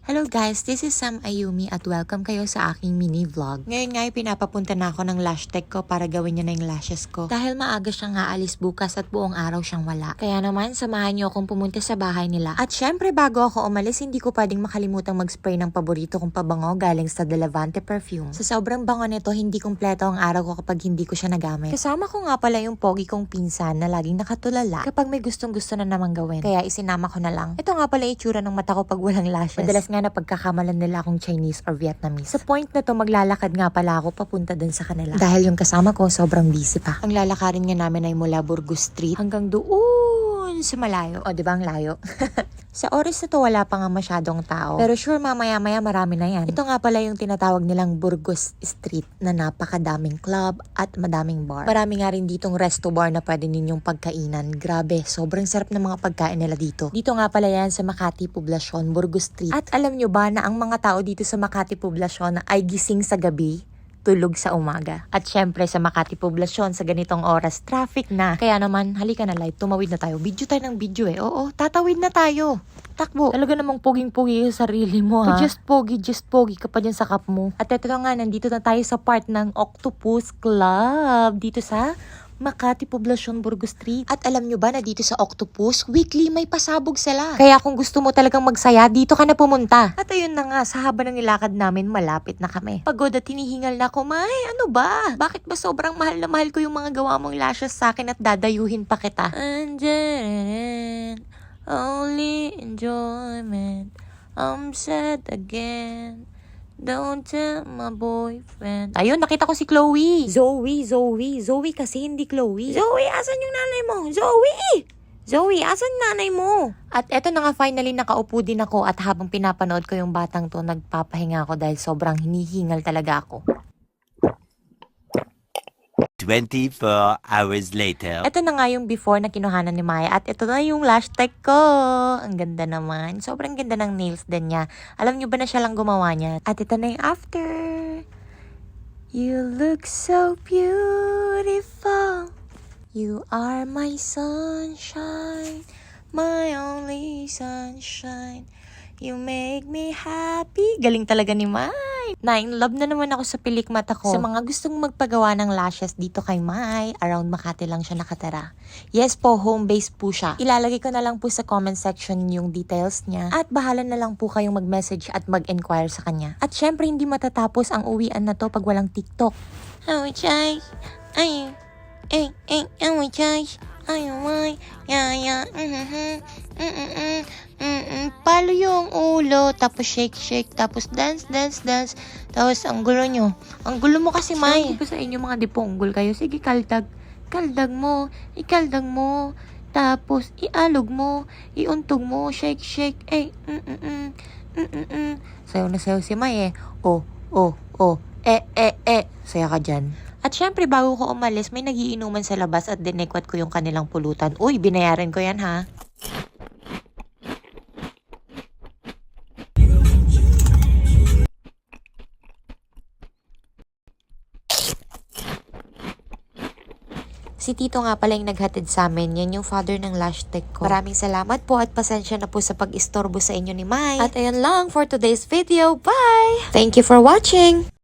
Hello guys, this is Sam Ayumi at welcome kayo sa aking mini vlog. Ngayon nga pinapapunta na ako ng lash tech ko para gawin niya na yung lashes ko. Dahil maaga siyang aalis bukas at buong araw siyang wala. Kaya naman, samahan niyo akong pumunta sa bahay nila. At syempre bago ako umalis, hindi ko pwedeng makalimutang mag-spray ng paborito kong pabango galing sa De Levante Perfume. Sa sobrang bango nito, hindi kumpleto ang araw ko kapag hindi ko siya nagamit. Kasama ko nga pala yung pogi kong pinsan na laging nakatulala kapag may gustong gusto na namang gawin. Kaya isinama ko na lang. Ito nga pala itsura ng mata ko pag walang lashes. Madalas nga na pagkakamalan nila akong Chinese or Vietnamese. Sa point na to, maglalakad nga pala ako papunta dun sa kanila. Dahil yung kasama ko, sobrang busy pa. Ang lalakarin nga namin ay mula Burgos Street hanggang doon sa malayo. O, diba ang layo? Sa oras na to, wala pa nga masyadong tao. Pero sure, mamaya-maya marami na yan. Ito nga pala yung tinatawag nilang Burgos Street na napakadaming club at madaming bar. Marami nga rin ditong resto bar na pwede ninyong pagkainan. Grabe, sobrang sarap ng mga pagkain nila dito. Dito nga pala yan sa Makati Poblacion, Burgos Street. At alam nyo ba na ang mga tao dito sa Makati Poblacion ay gising sa gabi, tulog sa umaga. At syempre sa Makati Poblacion sa ganitong oras, traffic na. Kaya naman, halika na light, tumawid na tayo. Video tayo ng video eh. Oo, tatawid na tayo. Takbo. Talaga namang poging-pogi yung sarili mo ha. Just pogi ka pa dyan sa cup mo. At ito nga, nandito na tayo sa part ng Octopus Club. Dito sa Makati Poblacion, Burgos Street. At alam nyo ba na dito sa Octopus, weekly may pasabog sila. Kaya kung gusto mo talagang magsaya, dito ka na pumunta. At ayun na nga, sa haba ng nilakad namin, malapit na kami. Pagod at hinihingal na ako, May, ano ba? Bakit ba sobrang mahal na mahal ko yung mga gawa mong lashes sa akin at dadayuhin pa kita? Only enjoyment, I'm sad again. Don't tell my boyfriend. Ayun, nakita ko si Chloe. Zoe kasi hindi Chloe. Zoe, asan yung nanay mo? Zoe, asan nanay mo? At eto na nga, finally nakaupo din ako at habang pinapanood ko yung batang to, nagpapahinga ako dahil sobrang hinihingal talaga ako. 24 hours later. Ito na nga yung before na kinuhanan ni Maya at ito na yung lash tech ko. Ang ganda naman. Sobrang ganda ng nails din niya. Alam niyo ba na siya lang gumawa niya? At ito na yung after. You look so beautiful. You are my sunshine. My only sunshine. You make me happy. Galing talaga ni Mai. In love na naman ako sa pilik mata ko. Sa mga gustong magpagawa ng lashes dito kay Mai, around Makati lang siya nakatira. Yes po, home base po siya. Ilalagay ko na lang po sa comment section yung details niya. At bahala na lang po kayong mag-message at mag-inquire sa kanya. At syempre hindi matatapos ang uwian na to pag walang TikTok. Oh, Chay. Ay, Chay. Palo yung ulo, tapos shake, tapos dance. Tapos ang gulo nyo. Ang gulo mo kasi, May. Sabi ko sa inyo mga diponggol kayo. Sige, kaldag mo. Ikaldag mo. Tapos ialog mo. Iuntog mo. Shake. Sayo na sayo si May eh. Oh. Saya ka dyan. At syempre, bago ko umalis, may nagiinuman sa labas at dinekwat ko yung kanilang pulutan. Uy, binayaran ko yan ha. Si Tito nga pala yung naghatid sa amin. Yan yung father ng lash tech ko. Maraming salamat po at pasensya na po sa pag-istorbo sa inyo ni Mai. At ayan lang for today's video. Bye! Thank you for watching!